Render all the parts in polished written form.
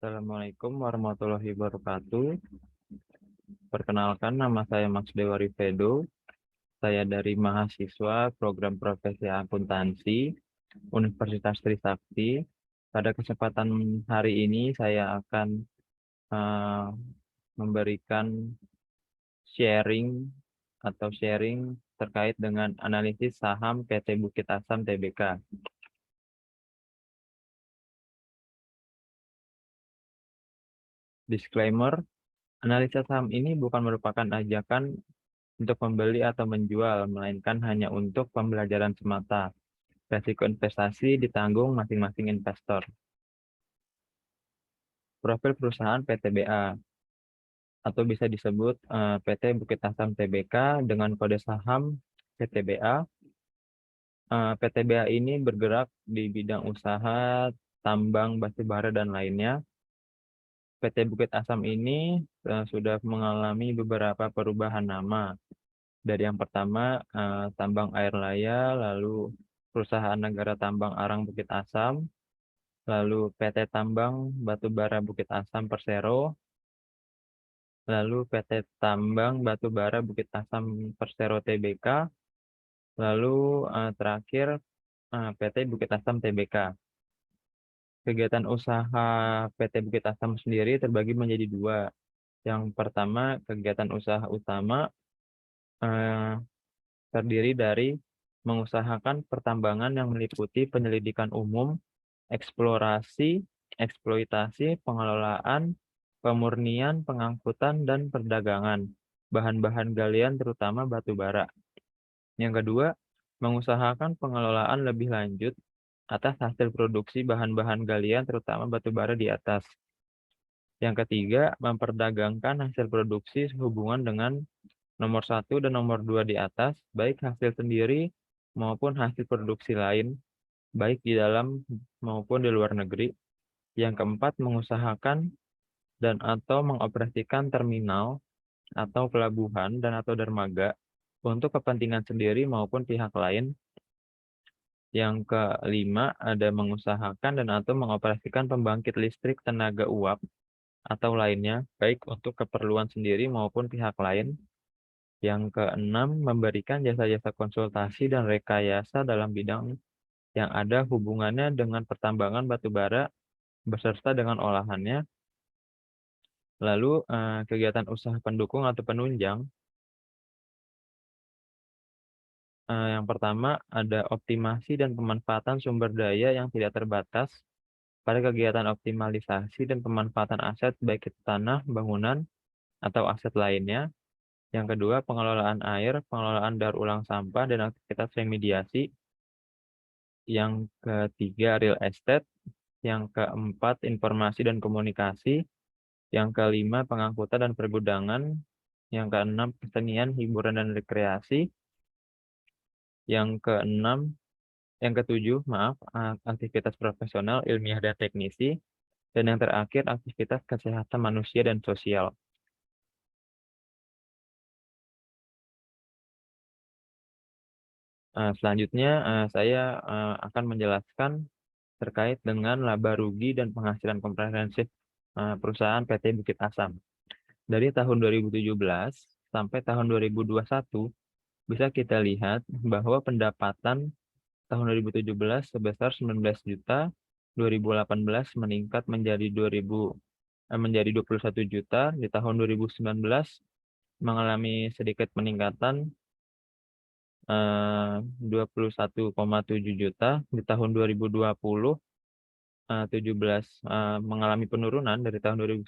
Assalamualaikum warahmatullahi wabarakatuh. Perkenalkan, nama saya Max Dewa Rivedo. Saya dari mahasiswa program profesi akuntansi Universitas Trisakti. Pada kesempatan hari ini saya akan eh, memberikan sharing terkait dengan analisis saham PT Bukit Asam Tbk. Disclaimer, analisa saham ini bukan merupakan ajakan untuk membeli atau menjual, melainkan hanya untuk pembelajaran semata. Risiko investasi ditanggung masing-masing investor. Profil perusahaan PTBA atau bisa disebut PT Bukit Asam Tbk dengan kode saham PTBA. PTBA ini bergerak di bidang usaha, tambang, batubara, dan lainnya. PT Bukit Asam ini sudah mengalami beberapa perubahan nama. Dari yang pertama, Tambang Air Laya, lalu Perusahaan Negara Tambang Arang Bukit Asam, lalu PT Tambang Batubara Bukit Asam Persero, lalu PT Tambang Batubara Bukit Asam Persero Tbk, lalu terakhir PT Bukit Asam Tbk. Kegiatan usaha PT Bukit Asam sendiri terbagi menjadi dua. Yang pertama, kegiatan usaha utama eh, terdiri dari mengusahakan pertambangan yang meliputi penyelidikan umum, eksplorasi, eksploitasi, pengelolaan, pemurnian, pengangkutan, dan perdagangan bahan-bahan galian terutama batu bara. Yang kedua, mengusahakan pengelolaan lebih lanjut atas hasil produksi bahan-bahan galian terutama batu bara di atas. Yang ketiga, memperdagangkan hasil produksi sehubungan dengan nomor 1 dan nomor 2 di atas, baik hasil sendiri maupun hasil produksi lain, baik di dalam maupun di luar negeri. Yang keempat, mengusahakan dan atau mengoperasikan terminal atau pelabuhan dan atau dermaga untuk kepentingan sendiri maupun pihak lain. Yang kelima, ada mengusahakan dan atau mengoperasikan pembangkit listrik tenaga uap atau lainnya, baik untuk keperluan sendiri maupun pihak lain. Yang keenam, memberikan jasa-jasa konsultasi dan rekayasa dalam bidang yang ada hubungannya dengan pertambangan batu bara beserta dengan olahannya. Lalu kegiatan usaha pendukung atau penunjang. Yang pertama ada optimasi dan pemanfaatan sumber daya yang tidak terbatas pada kegiatan optimalisasi dan pemanfaatan aset baik itu tanah, bangunan, atau aset lainnya. Yang kedua, pengelolaan air, pengelolaan daur ulang sampah, dan aktivitas remediasi. Yang ketiga, real estate. Yang keempat, informasi dan komunikasi. Yang kelima, pengangkutan dan pergudangan. Yang keenam, kesenian, hiburan, dan rekreasi. Yang ketujuh, aktivitas profesional, ilmiah, dan teknisi. Dan yang terakhir, aktivitas kesehatan manusia dan sosial. Selanjutnya, saya akan menjelaskan terkait dengan laba rugi dan penghasilan komprehensif perusahaan PT Bukit Asam. Dari tahun 2017 sampai tahun 2021, bisa kita lihat bahwa pendapatan tahun 2017 sebesar 19 juta, 2018 meningkat menjadi 21 juta, di tahun 2019 mengalami sedikit peningkatan 21,7 juta, di tahun 2020 mengalami penurunan dari tahun 2019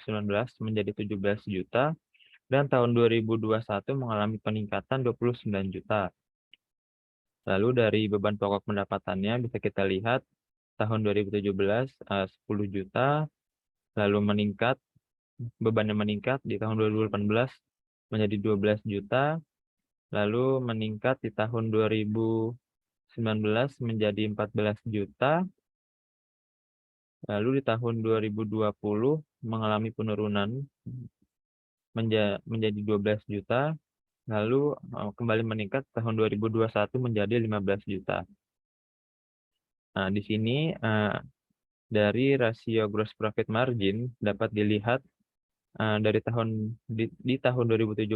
menjadi 17 juta, dan tahun 2021 mengalami peningkatan 29 juta. Lalu dari beban pokok pendapatannya bisa kita lihat tahun 2017 10 juta, lalu bebannya meningkat di tahun 2018 menjadi 12 juta, lalu meningkat di tahun 2019 menjadi 14 juta, lalu di tahun 2020 mengalami penurunan menjadi 12 juta, lalu kembali meningkat tahun 2021 menjadi 15 juta. Nah, di sini Dari rasio gross profit margin dapat dilihat dari di tahun 2017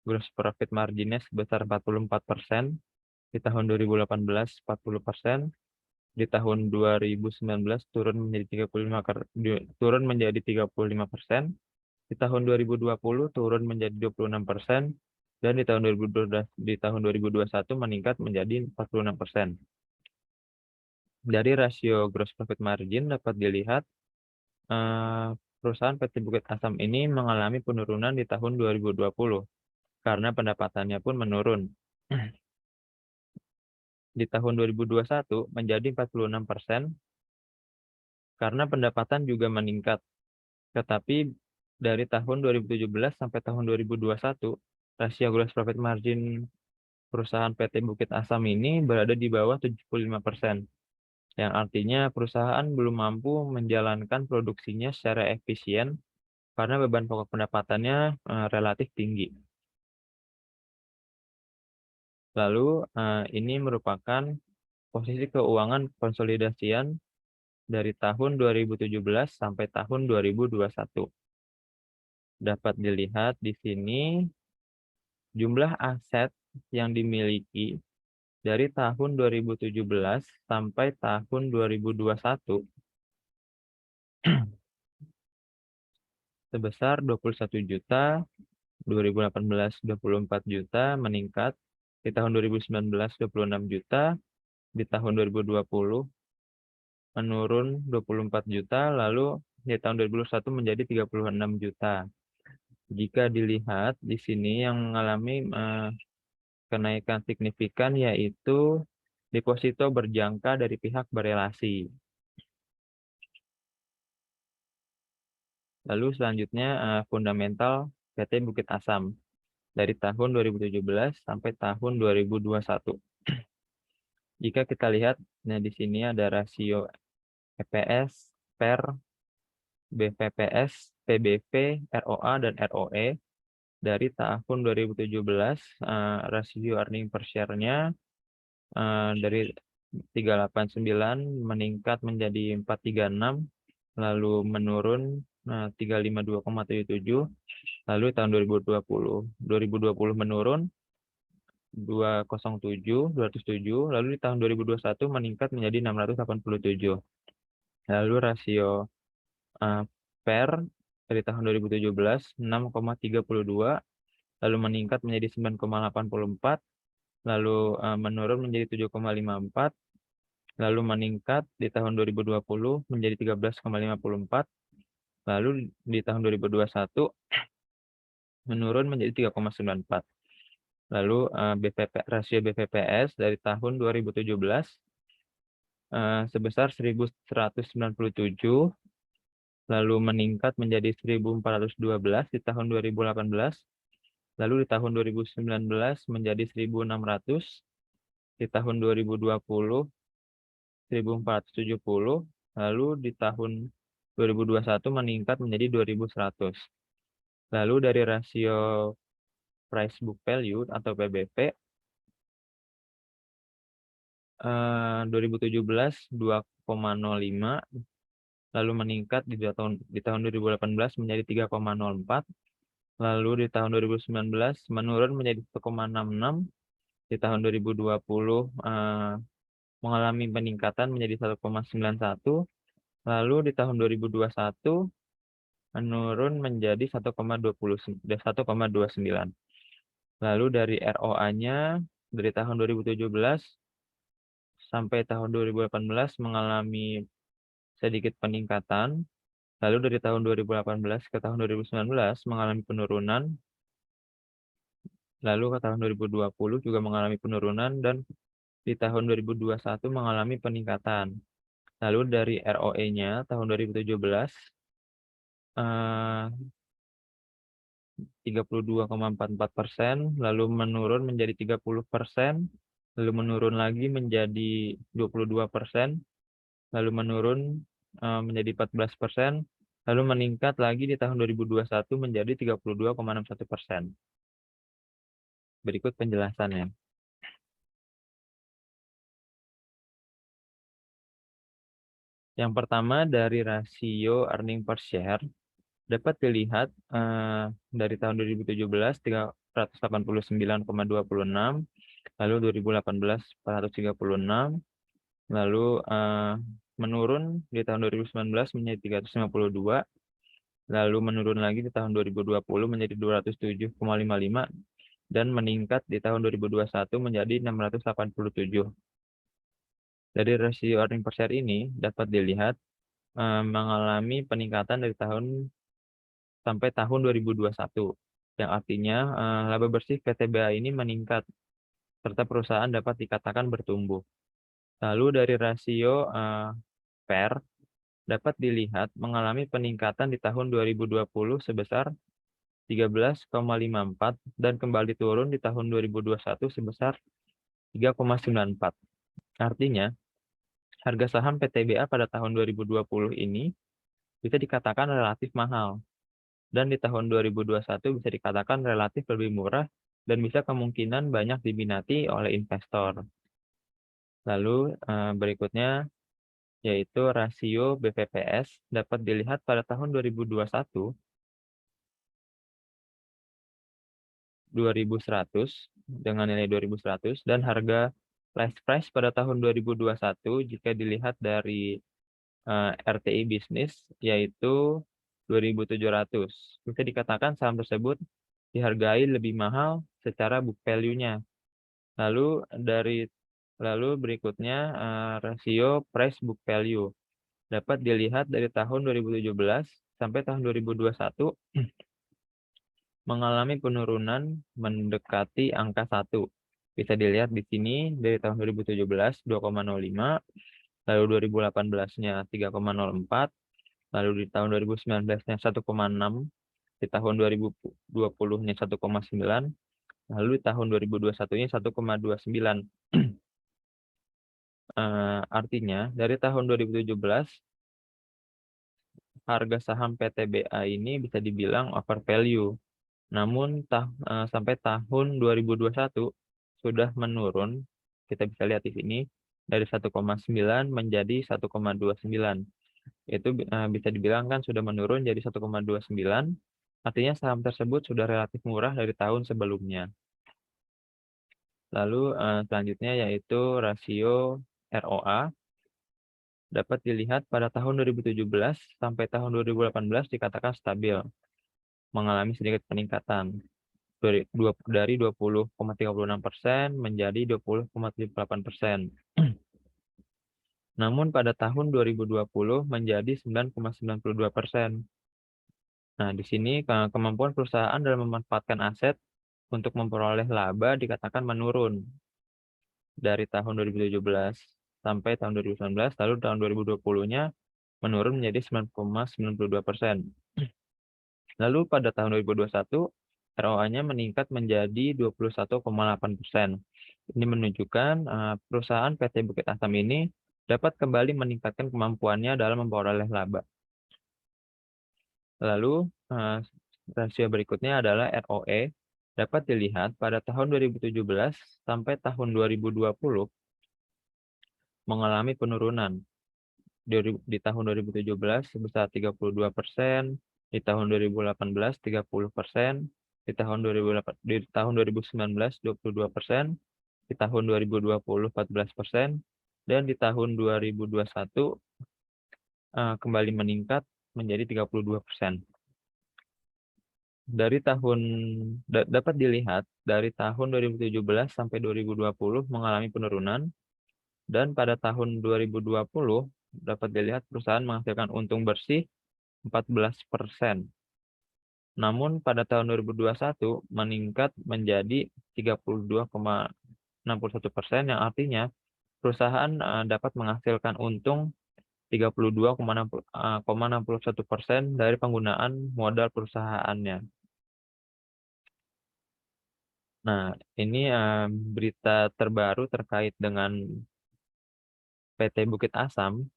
gross profit marginnya sebesar 44%, di tahun 2018 40%, di tahun 2019 turun menjadi 35%, di tahun 2020 turun menjadi 26%, dan di tahun 2021 meningkat menjadi 46%. Dari rasio gross profit margin dapat dilihat perusahaan PT Bukit Asam ini mengalami penurunan di tahun 2020 karena pendapatannya pun menurun. Di tahun 2021 menjadi 46% karena pendapatan juga meningkat. Tetapi dari tahun 2017 sampai tahun 2021, rasio gross profit margin perusahaan PT Bukit Asam ini berada di bawah 75%, yang artinya perusahaan belum mampu menjalankan produksinya secara efisien karena beban pokok pendapatannya relatif tinggi. Lalu ini merupakan posisi keuangan konsolidasian dari tahun 2017 sampai tahun 2021. Dapat dilihat di sini jumlah aset yang dimiliki dari tahun 2017 sampai tahun 2021 sebesar 21 juta, 2018 24 juta, meningkat di tahun 2019 26 juta, di tahun 2020 menurun 24 juta, lalu di tahun 2021 menjadi 36 juta. Jika dilihat di sini yang mengalami kenaikan signifikan yaitu deposito berjangka dari pihak berelasi. Lalu selanjutnya fundamental PT Bukit Asam dari tahun 2017 sampai tahun 2021. Jika kita lihat, nah di sini ada rasio EPS, PER, BVPS, PBV, ROA, dan ROE. Dari tahun 2017, rasio earning per share-nya dari 389 meningkat menjadi 436, lalu menurun 352,77, lalu tahun 2020 menurun 207, lalu di tahun 2021 meningkat menjadi 687. Lalu rasio PER dari tahun 2017 6,32, lalu meningkat menjadi 9,84, lalu menurun menjadi 7,54, lalu meningkat di tahun 2020 menjadi 13,54, lalu di tahun 2021 menurun menjadi 3,94. Lalu rasio BVPS dari tahun 2017 sebesar 1.197, lalu meningkat menjadi 1.412 di tahun 2018, lalu di tahun 2019 menjadi 1.600, di tahun 2020 1.470, lalu di tahun 2021 meningkat menjadi 2.100. Lalu dari rasio price book value atau PBV 2017 2,05, lalu meningkat di tahun 2018 menjadi 3,04, lalu di tahun 2019 menurun menjadi 1,66, di tahun 2020 mengalami peningkatan menjadi 1,91, lalu di tahun 2021 menurun menjadi 1,29. Lalu dari ROA-nya dari tahun 2017 sampai tahun 2018 mengalami sedikit peningkatan, lalu dari tahun 2018 ke tahun 2019 mengalami penurunan, lalu ke tahun 2020 juga mengalami penurunan, dan di tahun 2021 mengalami peningkatan. Lalu dari ROE-nya tahun 2017 32,44%, lalu menurun menjadi 30%, lalu menurun lagi menjadi 22%, lalu menurun menjadi 14%, lalu meningkat lagi di tahun 2021 menjadi 32,61%. Berikut penjelasannya. Yang pertama dari rasio earning per share dapat dilihat dari tahun 2017 389,26, lalu 2018 436, lalu menurun di tahun 2019 menjadi 352, lalu menurun lagi di tahun 2020 menjadi 207,55, dan meningkat di tahun 2021 menjadi 687. Dari rasio earning per share ini dapat dilihat mengalami peningkatan dari tahun sampai tahun 2021, yang artinya laba bersih PTBA ini meningkat serta perusahaan dapat dikatakan bertumbuh. Lalu dari rasio PER dapat dilihat mengalami peningkatan di tahun 2020 sebesar 13,54 dan kembali turun di tahun 2021 sebesar 3,94. Artinya, harga saham PTBA pada tahun 2020 ini bisa dikatakan relatif mahal, dan di tahun 2021 bisa dikatakan relatif lebih murah dan bisa kemungkinan banyak diminati oleh investor. Lalu berikutnya yaitu rasio BVPS dapat dilihat pada tahun 2021 2100 dengan nilai 2100, dan harga list price pada tahun 2021 jika dilihat dari RTI bisnis yaitu 2700. Bisa dikatakan saham tersebut dihargai lebih mahal secara book value-nya. Lalu berikutnya rasio price book value dapat dilihat dari tahun 2017 sampai tahun 2021 mengalami penurunan mendekati angka 1. Bisa dilihat di sini dari tahun 2017 2,05, lalu 2018-nya 3,04, lalu di tahun 2019-nya 1,6, di tahun 2020-nya 1,9, lalu di tahun 2021-nya 1,29. Artinya dari tahun 2017 harga saham PTBA ini bisa dibilang over value. Namun sampai tahun 2021 sudah menurun. Kita bisa lihat di sini dari 1,9 menjadi 1,29. Itu bisa dibilang kan sudah menurun jadi 1,29. Artinya saham tersebut sudah relatif murah dari tahun sebelumnya. Lalu selanjutnya yaitu rasio ROA dapat dilihat pada tahun 2017 sampai tahun 2018 dikatakan stabil, mengalami sedikit peningkatan dari 20,36% menjadi 20,78%. Namun pada tahun 2020 menjadi 9,92%. Nah, di sini kemampuan perusahaan dalam memanfaatkan aset untuk memperoleh laba dikatakan menurun dari tahun 2017 sampai tahun 2019, lalu tahun 2020-nya menurun menjadi 9,92%. Lalu pada tahun 2021, ROA-nya meningkat menjadi 21,8%. Ini menunjukkan perusahaan PT Bukit Asam ini dapat kembali meningkatkan kemampuannya dalam memperoleh laba. Lalu rasio berikutnya adalah ROE. Dapat dilihat pada tahun 2017 sampai tahun 2020 mengalami penurunan. Di tahun 2017 sebesar 32%, di tahun 2018 30%, di tahun 2019 22%, di tahun 2020 14%, dan di tahun 2021 kembali meningkat menjadi 32%. Dapat dilihat dari tahun 2017 sampai 2020 mengalami penurunan, dan pada tahun 2020 dapat dilihat perusahaan menghasilkan untung bersih 14%. Namun pada tahun 2021 meningkat menjadi 32,61%, yang artinya perusahaan dapat menghasilkan untung 32,61% dari penggunaan modal perusahaannya. Nah, ini berita terbaru terkait dengan PT Bukit Asam.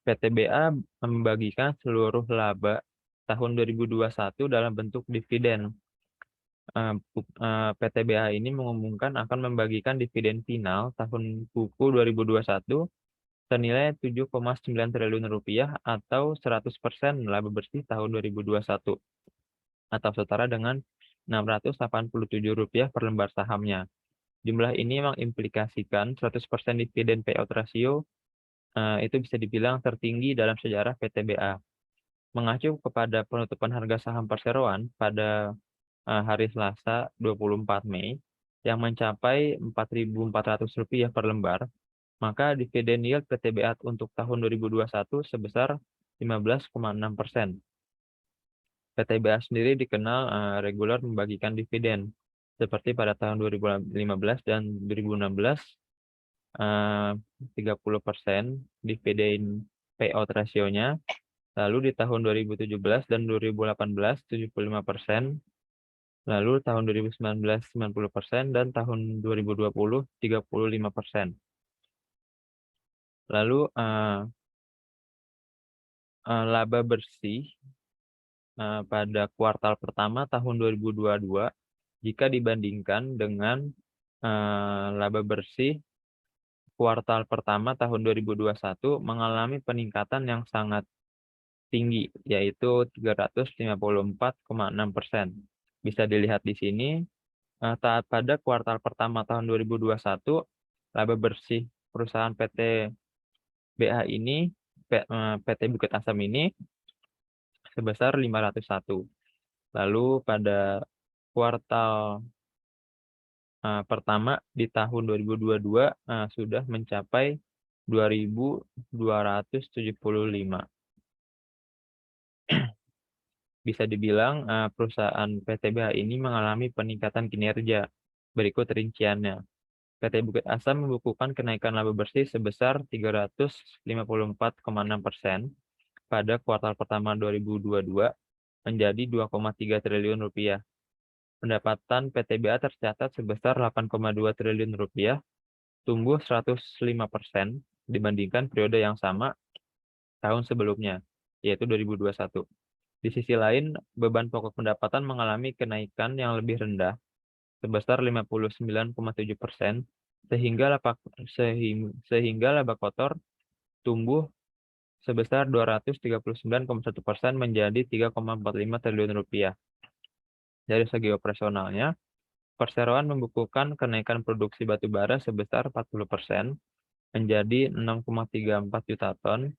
PTBA membagikan seluruh laba tahun 2021 dalam bentuk dividen. PTBA ini mengumumkan akan membagikan dividen final tahun buku 2021 senilai Rp7,9 triliun atau 100% laba bersih tahun 2021 atau setara dengan Rp687 per lembar sahamnya. Jumlah ini mengimplikasikan 100% dividen payout ratio itu bisa dibilang tertinggi dalam sejarah PTBA. Mengacu kepada penutupan harga saham perseroan pada hari Selasa 24 Mei yang mencapai Rp4.400 per lembar, maka dividen yield PTBA untuk tahun 2021 sebesar 15,6%. PTBA sendiri dikenal reguler membagikan dividen, seperti pada tahun 2015 dan 2016, 30% dividen payout rasionya. Lalu di tahun 2017 dan 2018, 75%. Lalu tahun 2019, 90%, dan tahun 2020, 35%. Lalu laba bersih pada kuartal pertama tahun 2022 jika dibandingkan dengan laba bersih kuartal pertama tahun 2021 mengalami peningkatan yang sangat tinggi, yaitu 354,6%. Bisa dilihat di sini, pada kuartal pertama tahun 2021, laba bersih perusahaan PT BH ini, PT Bukit Asam ini sebesar 501. Lalu pada kuartal pertama di tahun 2022 sudah mencapai 2.275. Bisa dibilang perusahaan PT BH ini mengalami peningkatan kinerja. Berikut rinciannya. PT Bukit Asam membukukan kenaikan laba bersih sebesar 354,6% pada kuartal pertama 2022 menjadi Rp2,3 triliun. Pendapatan PT BA tercatat sebesar Rp8,2 triliun, tumbuh 105% dibandingkan periode yang sama tahun sebelumnya, yaitu 2021. Di sisi lain, beban pokok pendapatan mengalami kenaikan yang lebih rendah, sebesar 59,7%, sehingga laba kotor tumbuh sebesar 239,1% menjadi Rp3,45 triliun. Dari segi operasionalnya, perseroan membukukan kenaikan produksi batu bara sebesar 40% menjadi 6,34 juta ton,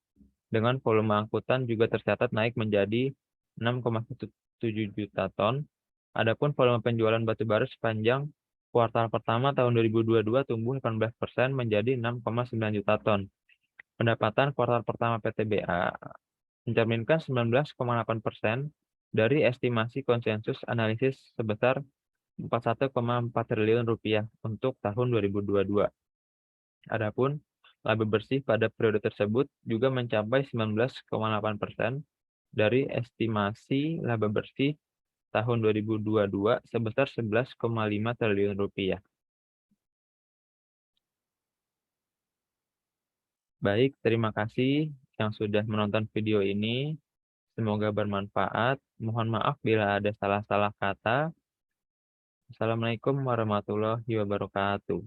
dengan volume angkutan juga tercatat naik menjadi 6,17 juta ton. Adapun volume penjualan batu bara sepanjang kuartal pertama tahun 2022 tumbuh 18% menjadi 6,9 juta ton. Pendapatan kuartal pertama PTBA mencerminkan 19,8% dari estimasi konsensus analisis sebesar Rp41,4 triliun untuk tahun 2022. Adapun laba bersih pada periode tersebut juga mencapai 19,8% dari estimasi laba bersih tahun 2022 sebesar Rp11,5 triliun. Baik, terima kasih yang sudah menonton video ini. Semoga bermanfaat. Mohon maaf bila ada salah-salah kata. Assalamualaikum warahmatullahi wabarakatuh.